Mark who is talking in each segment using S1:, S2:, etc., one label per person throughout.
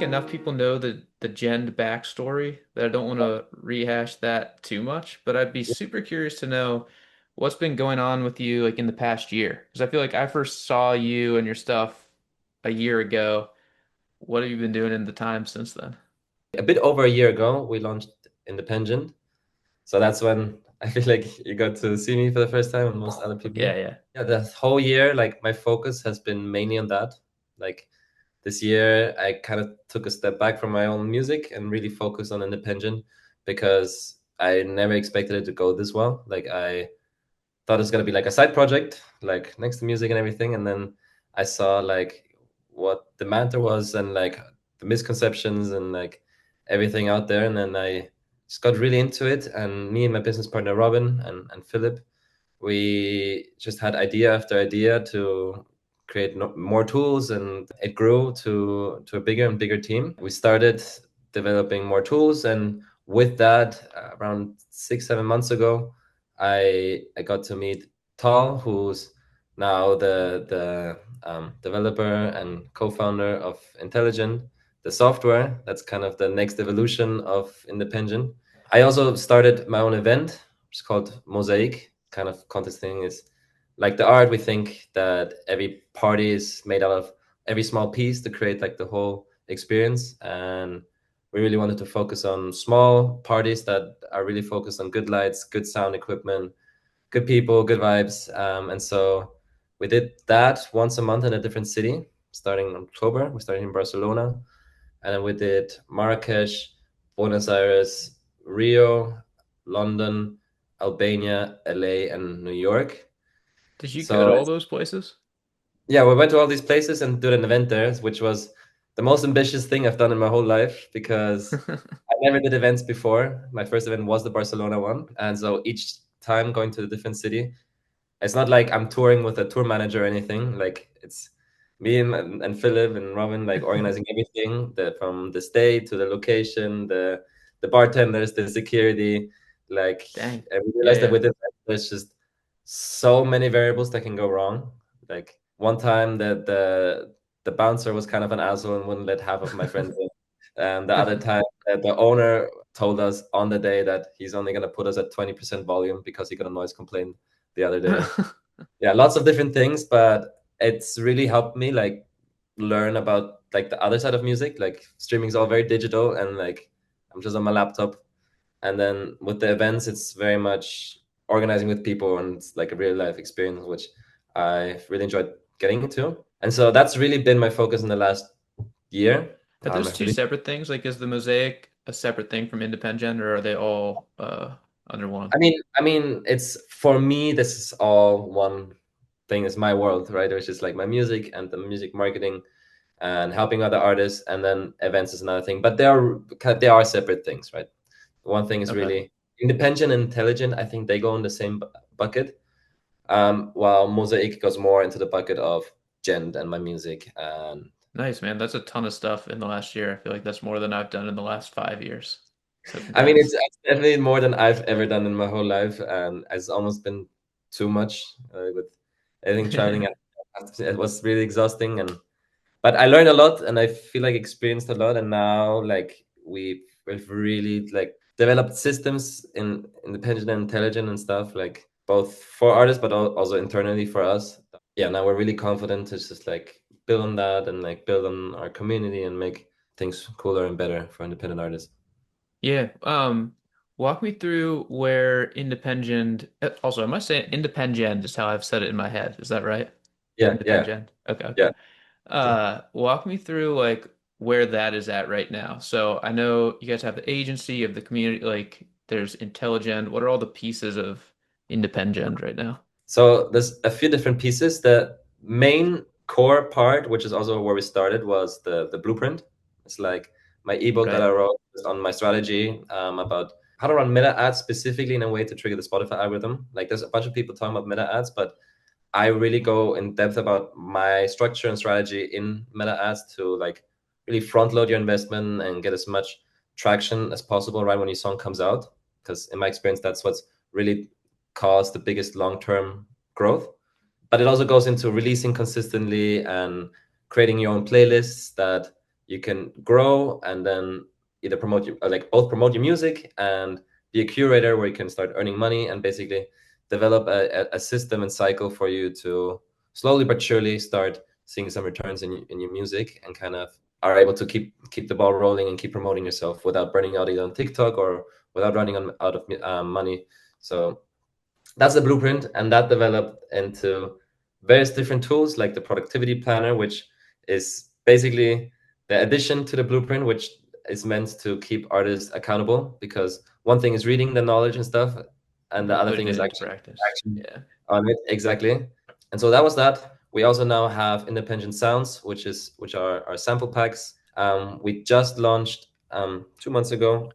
S1: think enough people know the Gen backstory that I don't want to rehash that too much, but I'd be super curious to know what's been going on with you like in the past year. Because I feel like I first saw you and your stuff a year ago. What have you been doing in the time since then?
S2: A bit over a year ago, we launched Independent. So that's when I feel like you got to see me for the first time and most other
S1: Yeah,
S2: people.
S1: yeah.
S2: Yeah, the whole year, like my focus has been mainly on that. Like this year, I kind of took a step back from my own music and really focused on Independent because I never expected it to go this well. Like I thought it was gonna be like a side project, like next to music and everything. And then I saw like what the matter was and like the misconceptions and like everything out there. And then I just got really into it. And me and my business partner Robin and Philip, we just had idea after idea to create more tools, and it grew to a bigger and bigger team. We started developing more tools, and with that, around 6 7 months ago, I got to meet Tal, who's now the developer and co-founder of Intelligent, the software that's kind of the next evolution of Independent. I also started my own event. It's called Mosaic. Kind of contest thing is like the art. We think that every party is made out of every small piece to create like the whole experience, and we really wanted to focus on small parties that are really focused on good lights, good sound equipment, good people, good vibes. And so we did that once a month in a different city, starting in October. We started in Barcelona, and then we did Marrakesh, Buenos Aires, Rio, London, Albania, LA, and New York.
S1: Did you go
S2: So
S1: to all those places?
S2: yeah, we went to all these places and did an event there, which was the most ambitious thing I've done in my whole life because I never did events before. My first event was the Barcelona one. And so each time going to a different city, it's not like I'm touring with a tour manager or anything. Like it's me and Philip and Robin like organizing everything, from the stay to the location, the bartenders, the security. Like,
S1: Dang.
S2: and we
S1: Yeah,
S2: realized that
S1: yeah.
S2: with it, there's just so many variables that can go wrong. Like one time the bouncer was kind of an asshole and wouldn't let half of my friends in. And the other time the owner told us on the day that he's only gonna put us at 20% volume because he got a noise complaint the other day. Yeah, lots of different things, but it's really helped me like learn about like the other side of music. Like streaming is all very digital, and like I'm just on my laptop. And then with the events, it's very much organizing with people, and it's like a real life experience, which I've really enjoyed getting into. And so that's really been my focus in the last year.
S1: Are those
S2: I've
S1: two
S2: really
S1: separate things? Like, is the Mosaic a separate thing from Independent, or are they all under one?
S2: I mean, it's for me, this is all one thing. It's my world, right? It's just like my music and the music marketing and helping other artists, and then events is another thing. But they are separate things, right? One thing is
S1: Okay.
S2: really Independent and Intelligent. I think they go in the same bucket, while Mosaic goes more into the bucket of Gent and my music. And
S1: Nice, man. That's a ton of stuff in the last year. I feel like that's more than I've done in the last 5 years. So
S2: I mean,
S1: congrats.
S2: it's definitely more than I've ever done in my whole life, and it's almost been too much with everything traveling. It was really exhausting, and but I learned a lot, and I feel like experienced a lot. And now like we've really like developed systems in Independent and Intelligent and stuff, like both for artists but also internally for us. Yeah, now we're really confident to just like build on that and like build on our community and make things cooler and better for independent artists.
S1: Yeah. Walk me through where Independent. Also, am I saying Independent is how I've said it in my head? Is that right?
S2: Yeah, yeah,
S1: Independent. Okay,
S2: yeah.
S1: okay. Walk me through like where that is at right now. So I know you guys have the agency of the community, like there's Intelligent. What are all the pieces of Independent right now?
S2: So there's a few different pieces. The main core part, which is also where we started, was the blueprint. It's like my ebook that I
S1: Right.
S2: wrote on my strategy, about how to run meta ads specifically in a way to trigger the Spotify algorithm. Like there's a bunch of people talking about meta ads, but I really go in depth about my structure and strategy in meta ads to like really front load your investment and get as much traction as possible right when your song comes out. Because in my experience, that's what's really caused the biggest long-term growth. But it also goes into releasing consistently and creating your own playlists that you can grow and then either promote your, like both promote your music and be a curator where you can start earning money and basically develop a system and cycle for you to slowly but surely start seeing some returns in your music and kind of are able to keep the ball rolling and keep promoting yourself without burning out either on TikTok or without running out of money. So that's the blueprint, and that developed into various different tools like the productivity planner, which is basically the addition to the blueprint, which is meant to keep artists accountable, because one thing is reading the knowledge and stuff, and the
S1: But
S2: other
S1: putting
S2: thing
S1: it
S2: is
S1: into
S2: actually
S1: practice.
S2: action
S1: Yeah.
S2: on it. Exactly. And so that was that. We also now have independent sounds, which are our sample packs. We just launched 2 months ago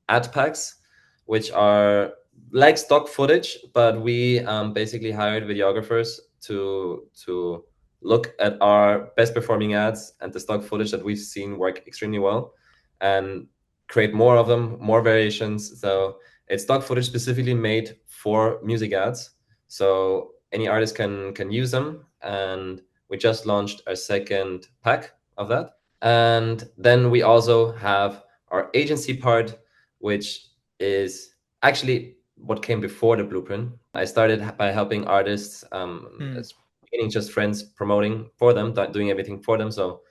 S2: ad packs, which are like stock footage, but we basically hired videographers to look at our best performing ads and the stock footage that we've seen work extremely well, and create more of them, more variations. So it's stock footage specifically made for music ads, so any artist can use them. And we just launched our second pack of that. And then we also have our agency part, which is actually what came before the blueprint. I started by helping artists,
S1: Hmm.
S2: as beginning just friends, promoting for them, doing everything for them. So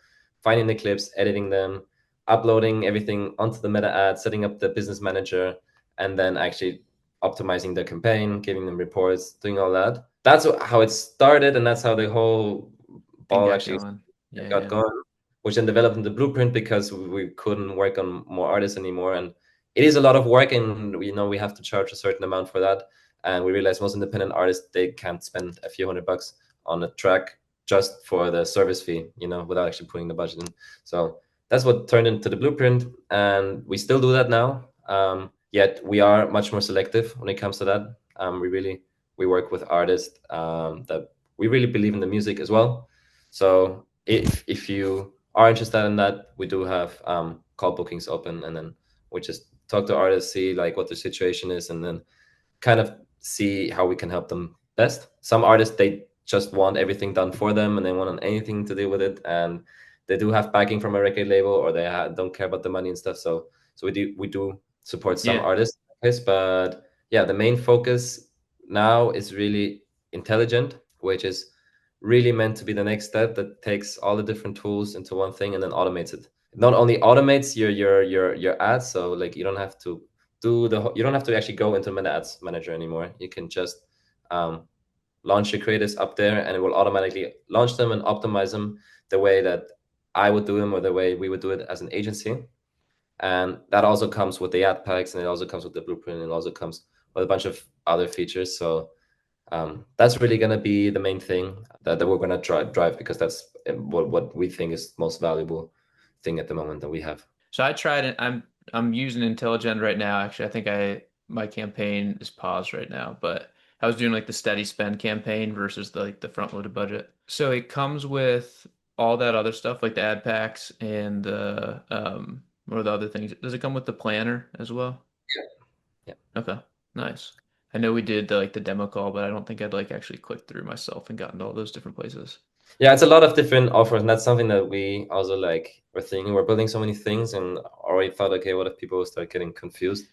S2: finding the clips, editing them, uploading everything onto the meta ad, setting up the business manager, and then actually optimizing the campaign, giving them reports, doing all that. That's how it started, and that's how the whole
S1: Thing
S2: ball
S1: got
S2: actually
S1: going. Yeah,
S2: got
S1: yeah.
S2: going, which then developed in the blueprint because we couldn't work on more artists anymore. And it is a lot of work, and we have to charge a certain amount for that. And we realized most independent artists, they can't spend a few $100 on a track just for the service fee, without actually putting the budget in. So that's what turned into the blueprint, and we still do that now. Yet we are much more selective when it comes to that. We work with artists that we really believe in the music as well. So if you are interested in that, we do have call bookings open, and then we just talk to artists, see like what the situation is, and then kind of see how we can help them best. Some artists, they just want everything done for them and they want anything to do with it, and they do have backing from a record label, or they don't care about the money and stuff. So we do support some
S1: Yeah.
S2: artists, yes, but yeah, the main focus now is really Intelligent, which is really meant to be the next step that takes all the different tools into one thing and then automates it. It not only automates your ads, so like you don't have to actually go into Meta Ads Manager anymore. You can just um, launch your creatives up there, and it will automatically launch them and optimize them the way that I would do them or the way we would do it as an agency. And that also comes with the ad packs, and it also comes with the blueprint, and it also comes with a bunch of other features. So that's really going to be the main thing that we're going to drive, because that's what we think is most valuable thing at the moment that we have.
S1: So I tried it. I'm using Intelligend right now. Actually, I think I my campaign is paused right now, but I was doing like the steady spend campaign versus the front loaded budget. So it comes with all that other stuff like the ad packs and the what are the other things? Does it come with the planner as well?
S2: Yeah. Yeah.
S1: Okay, nice. I know we did the demo call, but I don't think I'd like actually clicked through myself and gotten to all those different places.
S2: Yeah, it's a lot of different offers, and that's something that we also like. We're thinking we're building so many things, and already thought, okay, what if people start getting confused?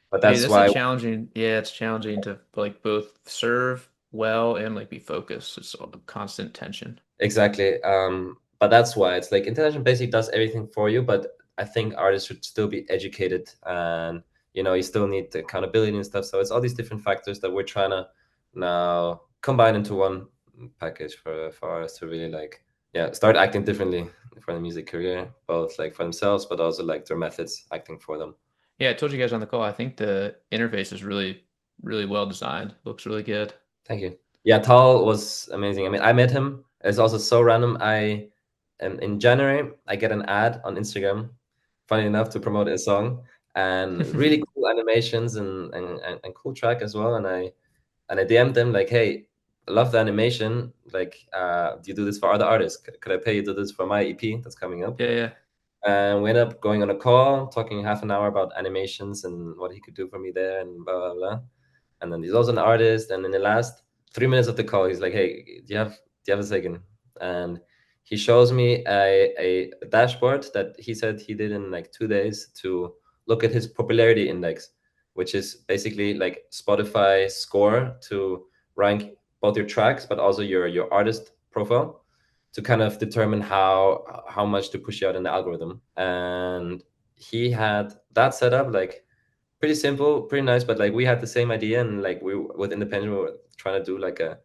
S2: But
S1: Hey,
S2: that's
S1: that's a
S2: why
S1: challenging. Yeah, it's challenging to like both serve well and like be focused. It's a constant tension.
S2: exactly. But that's why it's like Intelligent basically does everything for you. But I think artists should still be educated, and you still need the accountability and stuff. So it's all these different factors that we're trying to now combine into one package for us to really like, yeah, start acting differently for the music career, both like for themselves, but also like their methods acting for them.
S1: Yeah, I told you guys on the call. I think the interface is really, really well designed. Looks really good.
S2: Thank you. Yeah, Tal was amazing. I mean, I met him. It's also so random. In January, I get an ad on Instagram, funny enough, to promote a song, and really cool animations and cool track as well. And I DM'd them like, hey, I love the animation. Like, do you do this for other artists? Could I pay you to do this for my EP that's coming up?
S1: Yeah, yeah,
S2: And we ended up going on a call, talking half an hour about animations and what he could do for me there, and blah blah blah. And then he's also an artist. And in the last 3 minutes of the call, he's like, "Hey, do you have a second?" And he shows me a dashboard that he said he did in like 2 days to look at his popularity index, which is basically like Spotify score to rank both your tracks but also your artist profile to kind of determine how much to push you out in the algorithm. And he had that set up like pretty simple, pretty nice, but like we had the same idea, and like we with Independent we were trying to do like a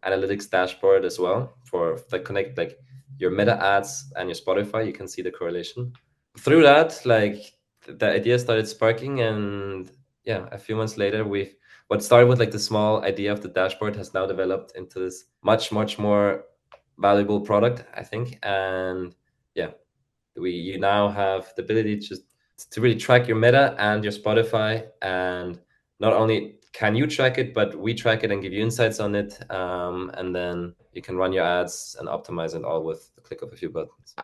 S2: analytics dashboard as well for like connect like your meta ads and your Spotify. You can see the correlation through that. Like the idea started sparking, and yeah, a few months later, we've what started with like the small idea of the dashboard has now developed into this much more valuable product, I think. And yeah, we you now have the ability to really track your meta and your Spotify, and not only can you track it, but we track it and give you insights on it, and then you can run your ads and optimize it all with the click of a few buttons.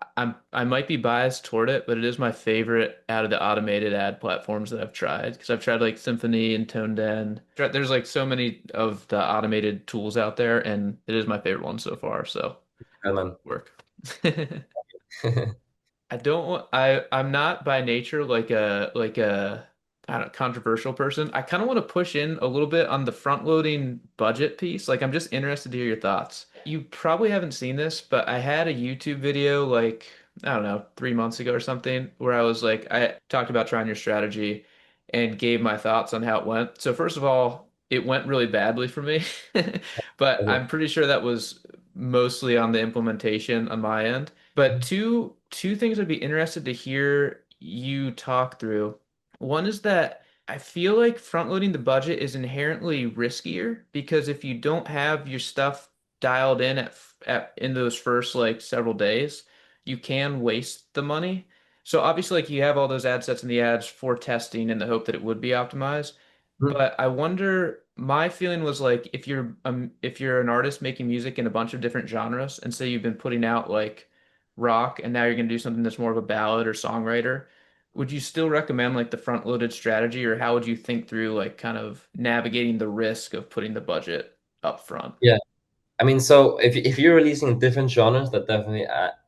S1: I might be biased toward it, but it is my favorite out of the automated ad platforms that I've tried because I've tried like Symphony and ToneDen. There's like so many of the automated tools out there, and it is my favorite one so far. So
S2: Yeah, man.
S1: work. I don't want I'm not by nature like a I don't know, controversial person. I kind of want to push in a little bit on the front loading budget piece. Like I'm just interested to hear your thoughts. You probably haven't seen this, but I had a YouTube video like I don't know, 3 months ago or something where I was like I talked about trying your strategy and gave my thoughts on how it went. So first of all, it went really badly for me. But
S2: Okay.
S1: I'm pretty sure that was mostly on the implementation on my end. But two things I'd be interested to hear you talk through. One is that I feel like front loading the budget is inherently riskier because if you don't have your stuff dialed in at in those first like several days, you can waste the money. So obviously like you have all those ad sets in the ads for testing in the hope that it would be optimized.
S2: Mhm.
S1: But I wonder, my feeling was like if you're an artist making music in a bunch of different genres and say you've been putting out like rock and now you're going to do something that's more of a ballad or songwriter, would you still recommend like the front loaded strategy or how would you think through like kind of navigating the risk of putting the budget up front?
S2: Yeah. I mean, so if you're releasing different genres, that definitely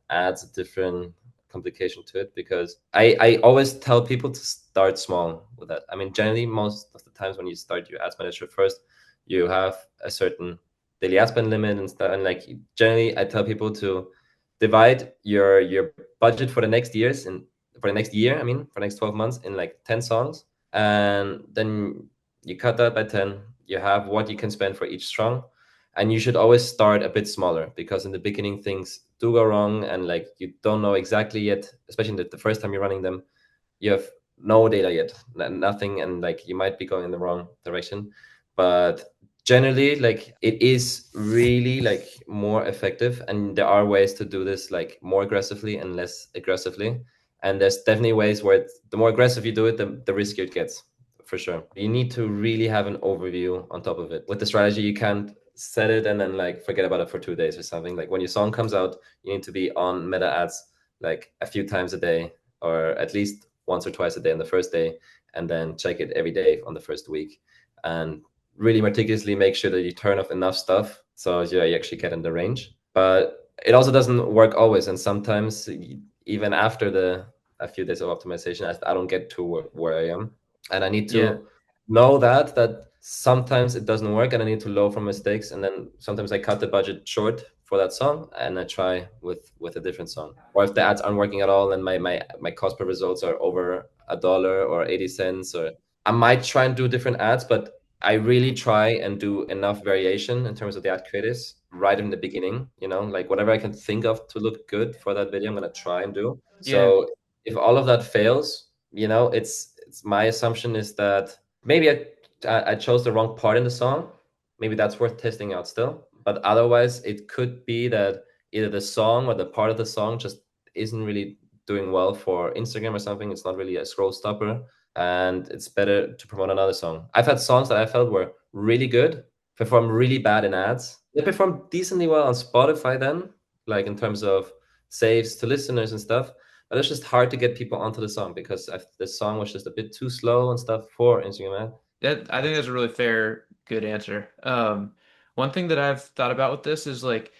S2: adds a different complication to it, because I always tell people to start small with that. I mean, generally, most of the times when you start your ads manager first, you have a certain daily ad spend limit and stuff. And like generally, I tell people to divide your budget for the next years and for the next year. I mean, for the next 12 months in like 10 songs, and then you cut that by 10. You have what you can spend for each song, and you should always start a bit smaller, because in the beginning things do go wrong, and like you don't know exactly yet, especially the first time you're running them. You have no data yet, nothing, and like you might be going in the wrong direction. But generally, like it is really like more effective, and there are ways to do this like more aggressively and less aggressively. And there's definitely ways where the more aggressive you do it, the riskier it gets, for sure. You need to really have an overview on top of it. With the strategy, you can't set it and then like forget about it for 2 days or something. Like when your song comes out, you need to be on meta ads like a few times a day, or at least once or twice a day on the first day, and then check it every day on the first week, and really meticulously make sure that you turn off enough stuff so you actually get in the range. But it also doesn't work always, and sometimes even after the a few days of optimization, I don't get to where I am, and I need
S1: Yeah.
S2: to know that sometimes it doesn't work, and I need to learn from mistakes, and then sometimes I cut the budget short for that song and I try with a different song. Or if the ads aren't working at all and my cost per results are over $1 or 80 cents, or I might try and do different ads, but I really try and do enough variation in terms of the ad creatives right in the beginning, like whatever I can think of to look good for that video, I'm gonna try and do.
S1: Yeah.
S2: So if all of that fails, it's my assumption is that maybe I chose the wrong part in the song. Maybe that's worth testing out still. But otherwise, it could be that either the song or the part of the song just isn't really doing well for Instagram or something. It's not really a scroll stopper, and it's better to promote another song. I've had songs that I felt were really good, perform really bad in ads. They performed decently well on Spotify then, like in terms of saves to listeners and stuff. But it's just hard to get people onto the song because the song was just a bit too slow and stuff for Instagram ad.
S1: That I think that's a really fair, good answer. One thing that I've thought about with this is like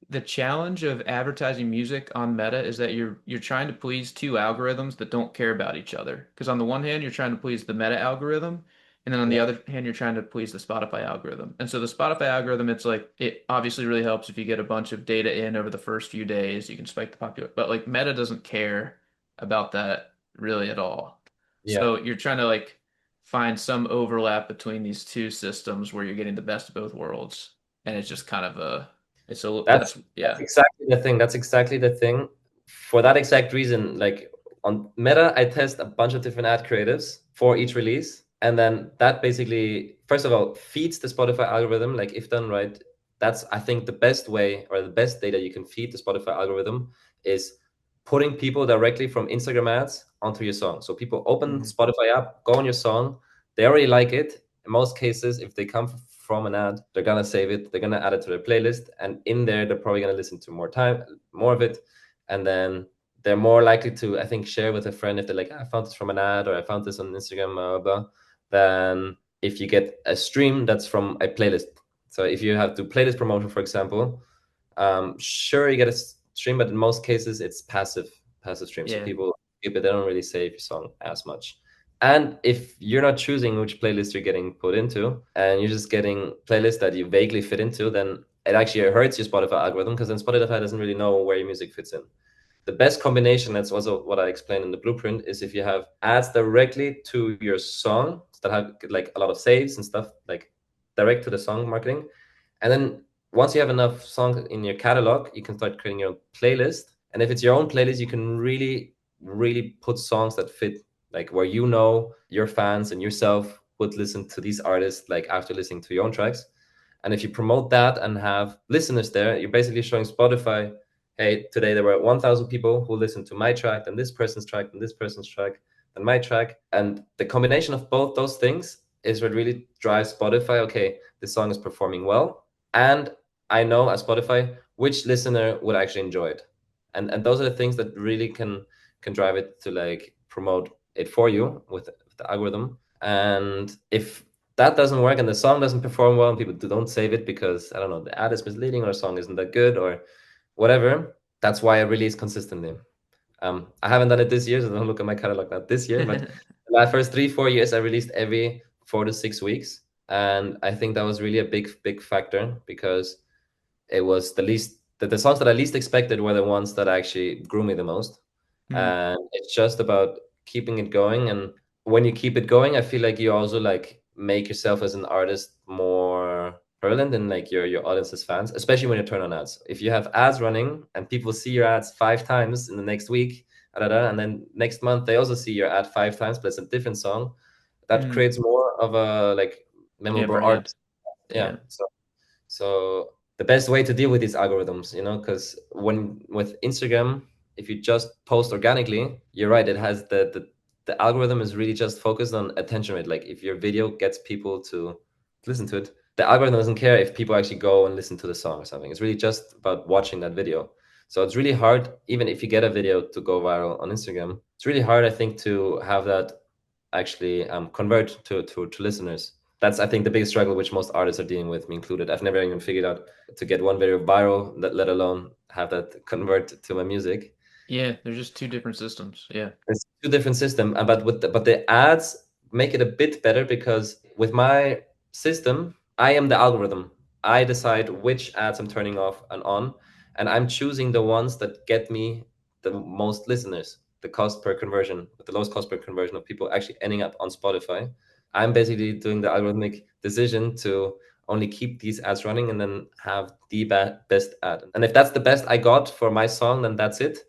S1: the challenge of advertising music on Meta is that you're trying to please two algorithms that don't care about each other. Because on the one hand, you're trying to please the Meta algorithm, and then on the
S2: Yeah,
S1: other hand, you're trying to please the Spotify algorithm. And so the Spotify algorithm, it's like it obviously really helps if you get a bunch of data in over the first few days, you can spike the popular. But like Meta doesn't care about that really at all.
S2: yeah.
S1: So you're trying to like find some overlap between these two systems where you're getting the best of both worlds, and it's just kind of a
S2: That's
S1: yeah.
S2: exactly the thing. That's exactly the thing. For that exact reason, like on Meta, I test a bunch of different ad creatives for each release. And then that basically, first of all, feeds the Spotify algorithm. Like if done right, that's I think the best way or the best data you can feed the Spotify algorithm is putting people directly from Instagram ads onto your song. So people open
S1: Mhm.
S2: Spotify app, go on your song, they already like it. In most cases, if they come from an ad, they're gonna save it, they're gonna add it to their playlist, and in there they're probably gonna listen to more of it, and then they're more likely to, I think, share with a friend if they're like, I found this from an ad or I found this on Instagram, blah, blah, blah, than if you get a stream that's from a playlist. So if you have to playlist promotion, for example, sure you get a stream, but in most cases it's passive stream. So
S1: Yeah.
S2: people skip it, they don't really save your song as much. And if you're not choosing which playlist you're getting put into, and you're just getting playlists that you vaguely fit into, then it actually hurts your Spotify algorithm because then Spotify doesn't really know where your music fits in. The best combination, that's also what I explained in the blueprint, is if you have ads directly to your song that have like a lot of saves and stuff, like direct to the song marketing. And then once you have enough songs in your catalog, you can start creating your own playlist. And if it's your own playlist, you can really put songs that fit, like where you know your fans and yourself would listen to these artists, like after listening to your own tracks. And if you promote that and have listeners there, you're basically showing Spotify, hey, today there were 1,000 people who listened to my track, and this person's track, and this person's track, and my track. And the combination of both those things is what really drives Spotify. Okay, this song is performing well, and I know as Spotify which listener would actually enjoy it. And those are the things that really can drive it to like promote it for you with the algorithm. And if that doesn't work and the song doesn't perform well and people don't save it because I don't know, the ad is misleading or the song isn't that good or whatever, that's why I release consistently. I haven't done it this year, so don't look at my catalog not this year, but the first 3 4 years I released every 4 to 6 weeks. And I think that was really a big factor because it was the songs that I least expected were the ones that actually grew me the most.
S1: Mm.
S2: And it's just about keeping it going. And when you keep it going, I feel like you also like make yourself as an artist more prevalent in like your audience's fans, especially when you turn on ads. If you have ads running and people see your ads 5 times in the next week, and then next month they also see your ad 5 times, but it's a different song, that
S1: Mm.
S2: creates more of a like
S1: Yeah,
S2: memorable art.
S1: brand.
S2: Yeah.
S1: Yeah.
S2: So the best way to deal with these algorithms, because when with Instagram, if you just post organically, you're right, it has the algorithm is really just focused on attention rate. Like if your video gets people to listen to it, the algorithm doesn't care if people actually go and listen to the song or something. It's really just about watching that video. So it's really hard, even if you get a video to go viral on Instagram, it's really hard, I think, to have that actually convert to listeners. That's, I think, the biggest struggle which most artists are dealing with, me included. I've never even figured out to get one video viral, let alone have that convert to my music.
S1: Yeah, they're just two different systems. Yeah.
S2: It's two different system, but the ads make it a bit better because with my system, I am the algorithm. I decide which ads I'm turning off and on, and I'm choosing the ones that get me the most listeners, the cost per conversion, the lowest cost per conversion of people actually ending up on Spotify. I'm basically doing the algorithmic decision to only keep these ads running and then have the best ad. And if that's the best I got for my song, then that's it.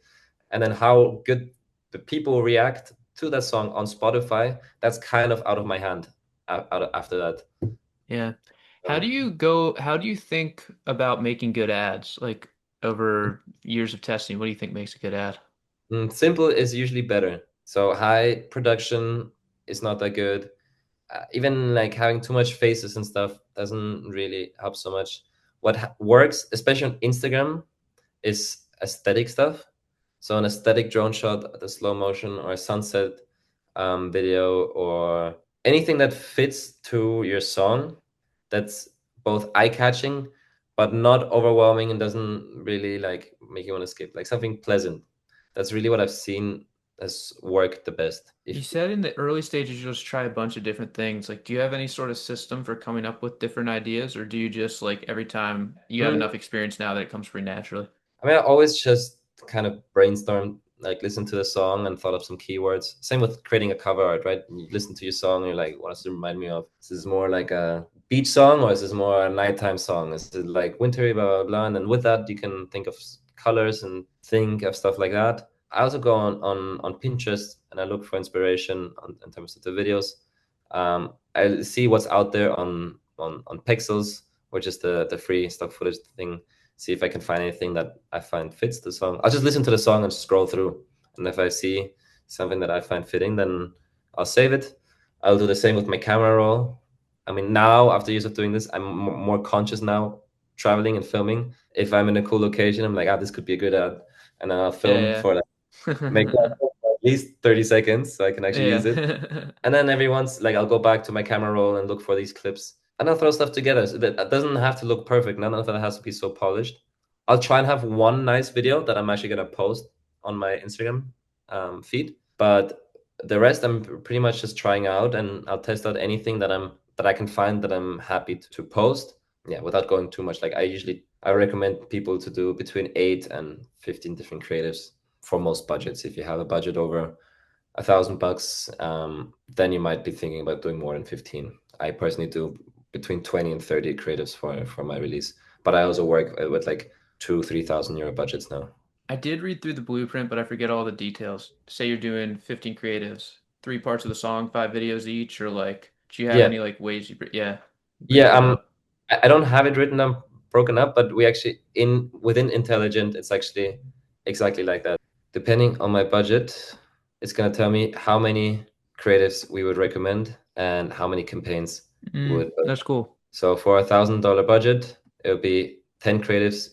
S2: And then how good the people react to that song on Spotify, that's kind of out of my hand after that.
S1: Yeah.
S2: Um,
S1: How do you think about making good ads? Like over years of testing, what do you think makes a good ad?
S2: Simple is usually better. So high production is not that good. Even like having too much faces and stuff doesn't really help so much. What works, especially on Instagram, is aesthetic stuff. So an aesthetic drone shot, the slow motion or a sunset video or anything that fits to your song that's both eye-catching but not overwhelming and doesn't really like make you want to skip. Like something pleasant. That's really what I've seen has worked the best.
S1: You
S2: If
S1: said in the early stages you just try a bunch of different things. Like, do you have any sort of system for coming up with different ideas, or do you just like every time you have
S2: Mm,
S1: enough experience now that it comes pretty naturally?
S2: I mean, I always just kind of brainstormed, like listen to the song and thought of some keywords. Same with creating a cover art, right? You listen to your song, and you're like, what does it remind me of? Is this more like a beach song or is this more a nighttime song? Is it like wintry, blah, blah, blah? And then with that, you can think of colors and think of stuff like that. I also go on Pinterest and I look for inspiration in terms of the videos. I see what's out there on Pixels, which is the free stock footage thing, see if I can find anything that I find fits the song. I'll just listen to the song and scroll through. And if I see something that I find fitting, then I'll save it. I'll do the same with my camera roll. I mean, now after years of doing this, I'm more conscious now, traveling and filming. If I'm in a cool location, I'm like, ah, this could be a good ad. And then I'll film
S1: Yeah,
S2: for like, make that
S1: yeah.
S2: for at least 30 seconds so I can actually use it.
S1: Yeah.
S2: And then every once, like, I'll go back to my camera roll and look for these clips, and I'll throw stuff together. So that it doesn't have to look perfect. None of it has to be so polished. I'll try and have one nice video that I'm actually gonna post on my Instagram feed, but the rest I'm pretty much just trying out, and I'll test out anything that I can find that I'm happy to post. Yeah, without going too much. Like I recommend people to do between 8 and 15 different creatives for most budgets. If you have a budget over $1,000, then you might be thinking about doing more than 15. I personally do between 20 and 30 creatives for my release, but I also work with like 2, 3,000 euro budgets now.
S1: I did read through the blueprint, but I forget all the details. Say you're doing 15 creatives, three parts of the song, five videos each, or like, do you have
S2: Yeah,
S1: any like ways yeah, break
S2: yeah.
S1: that up?
S2: I don't have it written up, broken up, but we actually in within Intelligent, it's actually exactly like that. Depending on my budget, it's gonna tell me how many creatives we would recommend and how many campaigns would.
S1: That's cool.
S2: So for $1,000 budget, it would be 10 creatives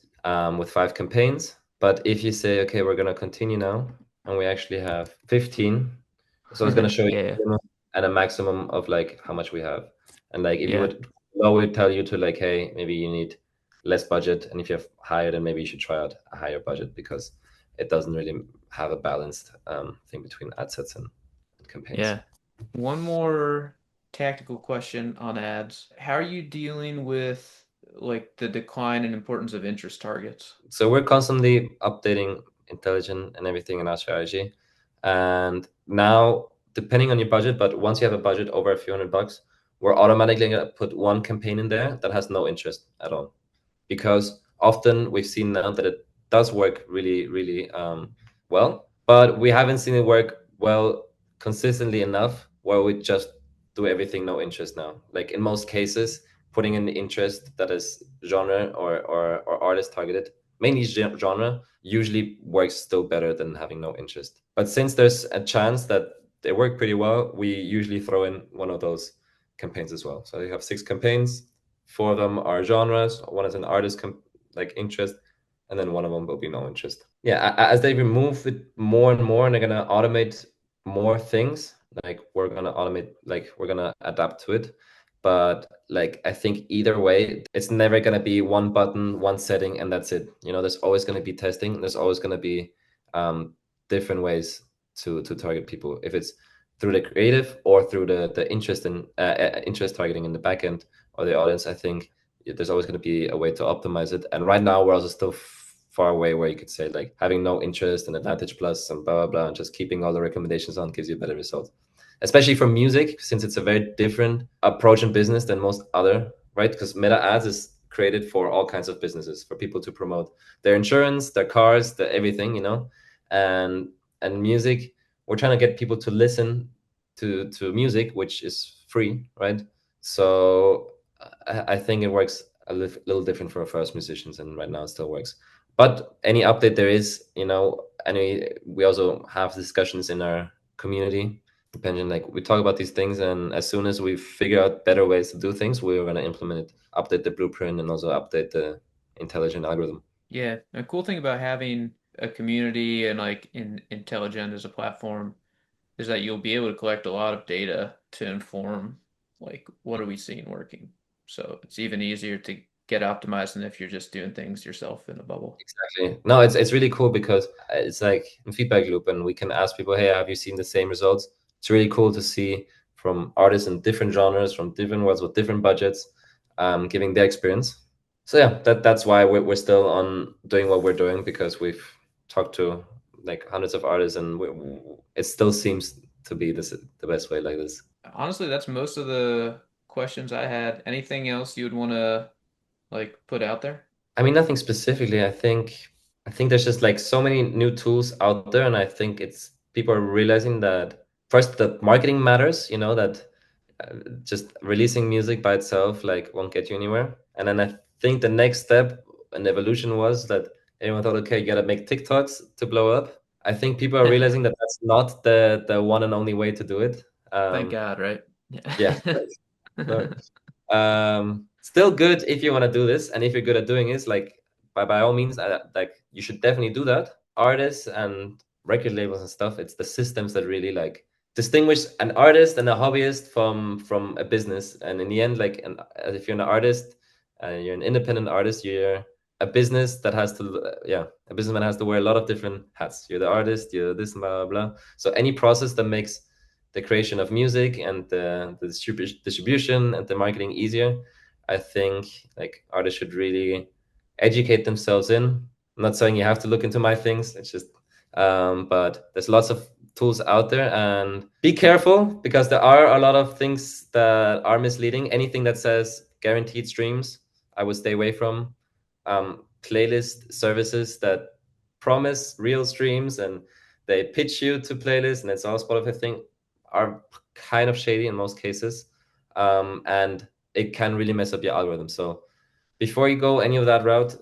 S2: with 5 campaigns. But if you say, okay, we're gonna continue now, and we actually have 15, so it's gonna show you
S1: Yeah,
S2: a minimum and a maximum of like how much we have. And like if you
S1: yeah,
S2: would low, would tell you to like, hey, maybe you need less budget, and if you have higher, then maybe you should try out a higher budget because it doesn't really have a balanced thing between ad sets and campaigns.
S1: yeah. One more tactical question on ads. How are you dealing with like the decline in importance of interest targets?
S2: So we're constantly updating Intelligent and everything in our strategy. And now, depending on your budget, but once you have a budget over a few $100, we're automatically gonna put one campaign in there that has no interest at all. Because often we've seen now that it does work really, really well, but we haven't seen it work well consistently enough where we just do everything no interest now. Like in most cases, putting in the interest that is genre or artist targeted, mainly genre, usually works still better than having no interest. But since there's a chance that they work pretty well, we usually throw in one of those campaigns as well. So you have 6 campaigns, 4 of them are genres, one is an artist like interest, and then one of them will be no interest. Yeah, as they remove it more and more, and they're gonna automate more things, like we're gonna adapt to it. But like I think either way, it's never gonna be one button, one setting, and that's it. There's always gonna be testing. There's always gonna be um, different ways to target people. If it's through the creative or through the interest targeting in the backend or the audience, I think there's always going to be a way to optimize it. And right now, we're also still far away where you could say like having no interest and Advantage Plus and blah blah blah, and just keeping all the recommendations on gives you a better result. Especially for music, since it's a very different approach in business than most other, right? Because Meta Ads is created for all kinds of businesses, for people to promote their insurance, their cars, their everything. And music, we're trying to get people to listen to music, which is free, right? So I think it works a little different for first musicians, and right now it still works. But any update there is, and we also have discussions in our community, depending, like we talk about these things, and as soon as we figure out better ways to do things, we're going to implement it, update the blueprint, and also update the intelligent algorithm.
S1: Yeah, a cool thing about having a community and like in Intelligent as a platform is that you'll be able to collect a lot of data to inform like what are we seeing working. So it's even easier to get optimized than if you're just doing things yourself in a bubble.
S2: Exactly. No, it's really cool because it's like a feedback loop, and we can ask people, "Hey, have you seen the same results?" It's really cool to see from artists in different genres, from different worlds with different budgets, giving their experience. So yeah, that's why we're still on doing what we're doing because we've talked to like hundreds of artists, and it still seems to be the best way like this.
S1: Honestly, that's most of the questions I had. Anything else you would want to like put out there?
S2: I mean, nothing specifically. I think there's just like so many new tools out there, and I think it's people are realizing that first that marketing matters, that just releasing music by itself like won't get you anywhere. And then I think the next step and evolution was that everyone thought, okay, you gotta make TikToks to blow up. I think people are realizing that that's not the one and only way to do it.
S1: Thank
S2: Um,
S1: God, right?
S2: yeah,
S1: Yeah.
S2: sorry. Still good if you want to do this, and if you're good at doing this, like by all means, like you should definitely do that. Artists and record labels and stuff, it's the systems that really like distinguish an artist and a hobbyist from a business. And in the end, like, if you're an artist, you're an independent artist, you're a business that has to, yeah, a businessman has to wear a lot of different hats. You're the artist, you're this, blah, blah, blah. So any process that makes the creation of music and the distribution and the marketing easier, I think like artists should really educate themselves in. I'm not saying you have to look into my things. It's just, but there's lots of tools out there, and be careful because there are a lot of things that are misleading. Anything that says guaranteed streams, I would stay away from. Playlist services that promise real streams and they pitch you to playlists and it's all Spotify thing are kind of shady in most cases, and it can really mess up your algorithm. So before you go any of that route,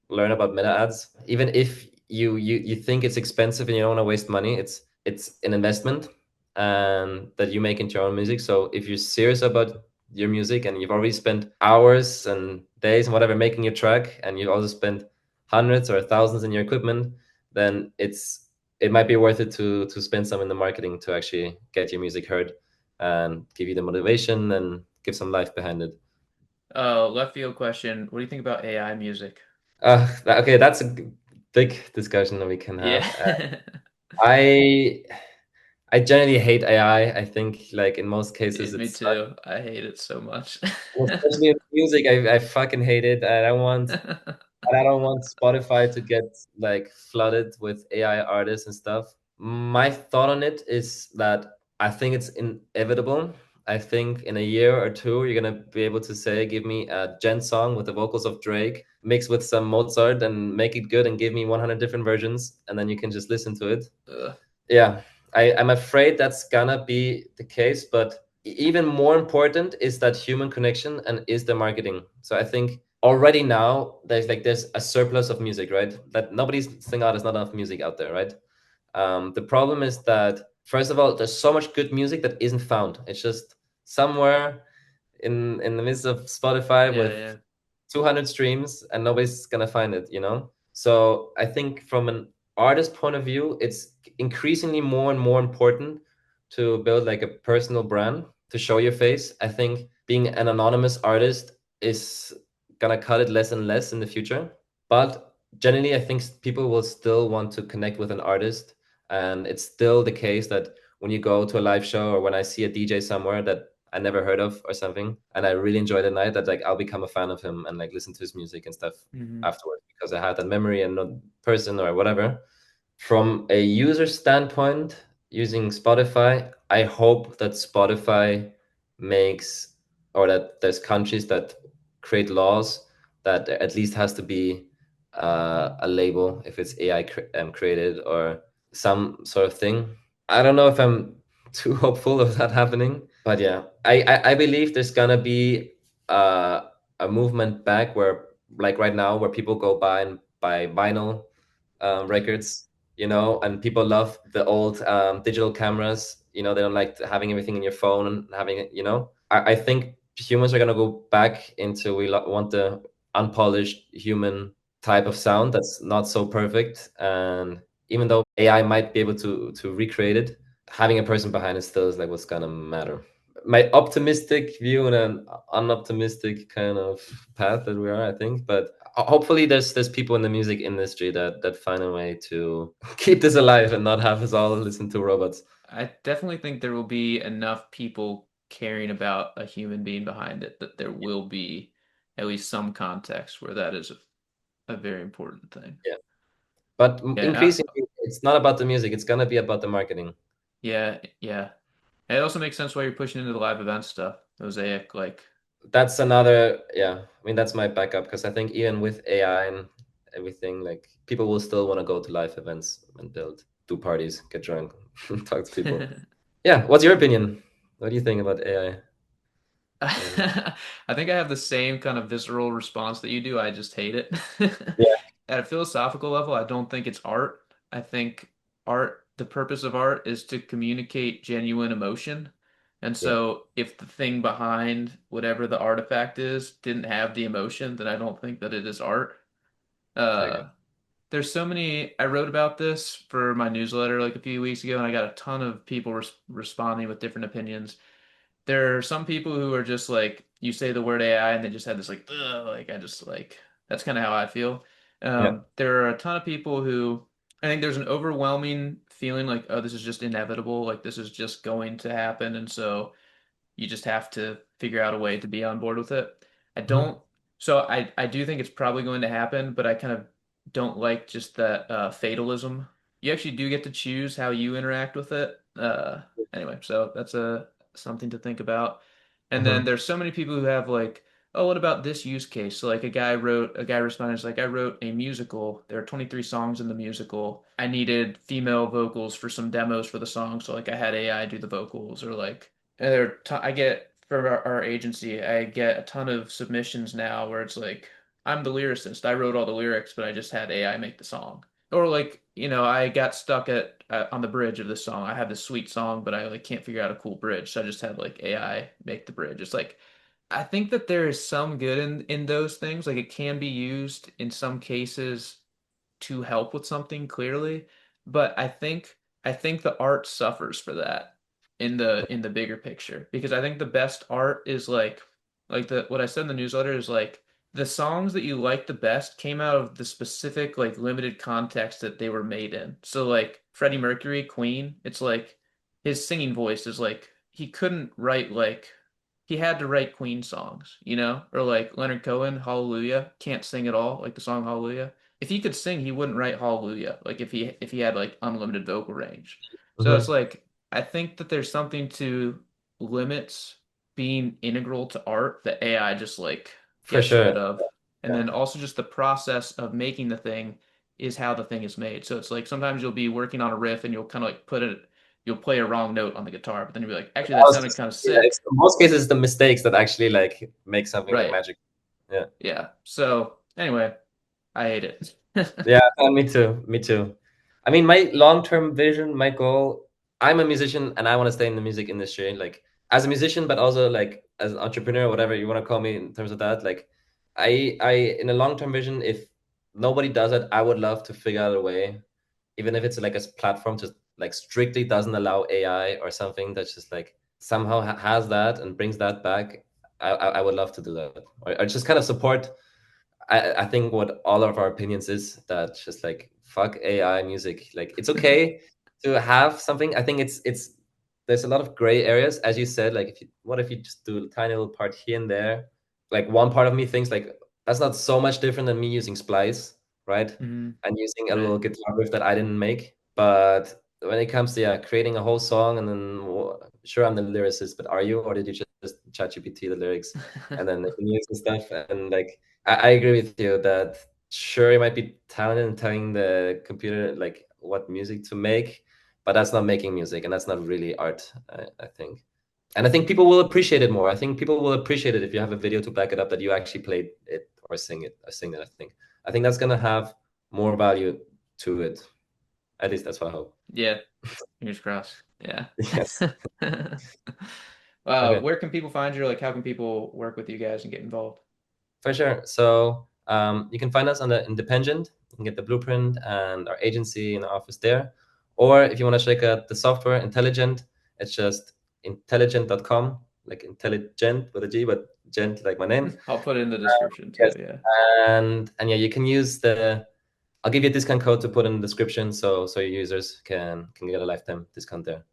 S2: learn about meta ads. Even if you think it's expensive and you don't want to waste money, it's an investment and that you make into your own music. So if you're serious about your music and you've already spent hours and days and whatever making your track, and you've also spent hundreds or thousands in your equipment, then it might be worth it to spend some in the marketing to actually get your music heard and give you the motivation and give some life behind it.
S1: Left field question. What do you think about AI music?
S2: Okay, that's a big discussion that we can have.
S1: Yeah.
S2: I I generally hate AI. I think like in most cases
S1: Me
S2: it's
S1: too. I hate it so much.
S2: especially in music. I fucking hate it. I don't want Spotify to get like flooded with AI artists and stuff. My thought on it is that I think it's inevitable. I think in a year or two, you're gonna be able to say, give me a Gen song with the vocals of Drake, mixed with some Mozart and make it good and give me 100 different versions, and then you can just listen to it.
S1: Ugh.
S2: Yeah, I'm afraid that's gonna be the case, but even more important is that human connection and is the marketing. So I think already now there's a surplus of music, right? That nobody's saying, oh, there's not enough music out there, right? The problem is that first of all, there's so much good music that isn't found. It's just somewhere in the midst of Spotify
S1: Yeah,
S2: with
S1: yeah.
S2: 200 streams and nobody's gonna find it. So I think from an artist point of view, it's increasingly more and more important to build like a personal brand to show your face. I think being an anonymous artist is gonna cut it less and less in the future. But generally, I think people will still want to connect with an artist. And it's still the case that when you go to a live show or when I see a DJ somewhere that I never heard of or something, and I really enjoy the night, that like I'll become a fan of him and like listen to his music and stuff
S1: Hmm.
S2: afterwards because I had that memory and not person or whatever. From a user standpoint, using Spotify, I hope that Spotify makes or that there's countries that create laws that there at least has to be a label if it's AI created or some sort of thing. I don't know if I'm too hopeful of that happening, but yeah, I believe there's gonna be a movement back where, like right now, where people go buy and buy vinyl records, and people love the old digital cameras. They don't like having everything in your phone and having it. I think humans are gonna go back into want the unpolished human type of sound that's not so perfect, and even though AI might be able to recreate it, having a person behind it still is like what's gonna matter. my optimistic view and an unoptimistic kind of path that we are, I think. But hopefully, there's people in the music industry that find a way to keep this alive and not have us all listen to robots.
S1: I definitely think there will be enough people caring about a human being behind it that there will be at least some context where that is a very important thing.
S2: Yeah, but
S1: Yeah,
S2: increasingly, it's not about the music. It's gonna be about the marketing.
S1: yeah. And it also makes sense why you're pushing into the live event stuff. Mosaic, like,
S2: That's another, yeah. I mean, that's my backup because I think even with AI and everything, like people will still want to go to live events and build, do parties, get drunk, talk to people. Yeah. What's your opinion? What do you think about AI? And
S1: I think I have the same kind of visceral response that you do. I just hate it.
S2: yeah,
S1: At a philosophical level, I don't think it's art. I think the purpose of art is to communicate genuine emotion. And
S2: yeah,
S1: so if the thing behind whatever the artifact is didn't have the emotion, then I don't think that it is art.
S2: I agree.
S1: Uh, there's so many, I wrote about this for my newsletter like a few weeks ago, and I got a ton of people responding with different opinions. There are some people who are just like you say the word AI and they just have this like ugh, like I just like that's kind of how I feel.
S2: Yeah.
S1: There are a ton of people who I think there's an overwhelming feeling like oh this is just inevitable, like this is just going to happen, and so you just have to figure out a way to be on board with it. I
S2: Mhm.
S1: don't, so I do think it's probably going to happen, but I kind of don't like just that fatalism. You actually do get to choose how you interact with it. Anyway, so that's a something to think about. And then
S2: Mhm.
S1: there's so many people who have like, oh, what about this use case? So like a guy responded, it's like I wrote a musical. There are 23 songs in the musical. I needed female vocals for some demos for the song, so like I had AI do the vocals, or like I get for our agency, I get a ton of submissions now where it's like, I'm the lyricist. I wrote all the lyrics, but I just had AI make the song. Or like, I got stuck at on the bridge of this song. I have this sweet song, but I like can't figure out a cool bridge, so I just had like AI make the bridge. It's like I think that there is some good in those things. Like it can be used in some cases to help with something clearly, but I think the art suffers for that in the bigger picture because I think the best art is like the what I said in the newsletter is like the songs that you like the best came out of the specific like limited context that they were made in. So like Freddie Mercury, Queen, it's like his singing voice is like he couldn't write like he had to write Queen songs, Or like Leonard Cohen, Hallelujah, can't sing at all, like the song Hallelujah. If he could sing, he wouldn't write Hallelujah, like if he had like unlimited vocal range. So it's
S2: Mhm.
S1: like I think that there's something to limits being integral to art that AI just like
S2: For
S1: gets
S2: sure.
S1: rid of. And
S2: Yeah.
S1: then also just the process of making the thing is how the thing is made. So it's like sometimes you'll be working on a riff and you'll kind of like you'll play a wrong note on the guitar, but then you'll be like, actually
S2: I
S1: that
S2: was
S1: sounded
S2: just,
S1: kind of
S2: yeah,
S1: sick.
S2: it's in most cases the mistakes that actually like make something like
S1: Right.
S2: magic. Yeah.
S1: Yeah. So anyway, I hate it.
S2: Yeah, me too. Me too. I mean, my long-term vision, my goal, I'm a musician and I want to stay in the music industry, like as a musician, but also like as an entrepreneur, whatever you want to call me in terms of that. Like I in a long-term vision, if nobody does it, I would love to figure out a way, even if it's like a platform just like strictly doesn't allow AI or something that's just like somehow has that and brings that back. I would love to do that. Or just kind of support. I think what all of our opinions is that just like fuck AI music. Like it's okay to have something. I think it's there's a lot of gray areas, as you said. Like if you, what if you just do a tiny little part here and there? Like one part of me thinks like that's not so much different than me using Splice, right?
S1: Hmm.
S2: And using a
S1: Right.
S2: little guitar riff that I didn't make. But when it comes to creating a whole song and then sure I'm the lyricist, but are you or did you just ChatGPT the lyrics and then the music and stuff and like I agree with you that sure you might be talented in telling the computer like what music to make, but that's not making music and that's not really art, I think. And I think people will appreciate it more. I think people will appreciate it if you have a video to back it up that you actually played it or sing it or sing it, I think. I think that's gonna have more value to it. At least that's what I hope.
S1: Yeah. Fingers crossed. Yeah.
S2: Yes.
S1: Where
S2: Okay.
S1: can people find you? Like, how can people work with you guys and get involved?
S2: For sure. So you can find us on the Independent. You can get the blueprint and our agency and our office there. Or if you want to check out the software, Intelligent, it's just intelligent.com. like Intelligent with a G, but Gent like my name.
S1: I'll put it in the description too.
S2: Yes,
S1: Yeah.
S2: and yeah, you can use the. I'll give you a discount code to put in the description, so your users can get a lifetime discount there.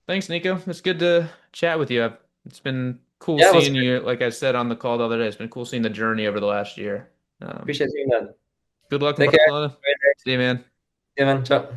S1: Thanks, Nico. It's good to chat with you. It's been cool
S2: Yeah, it was
S1: seeing
S2: great.
S1: you. Like I said on the call the other day, it's been cool seeing the journey over the last year.
S2: Appreciate seeing that.
S1: Good luck in
S2: Take care.
S1: Barcelona.
S2: Great day.
S1: See you, man.
S2: See you, man. Ciao.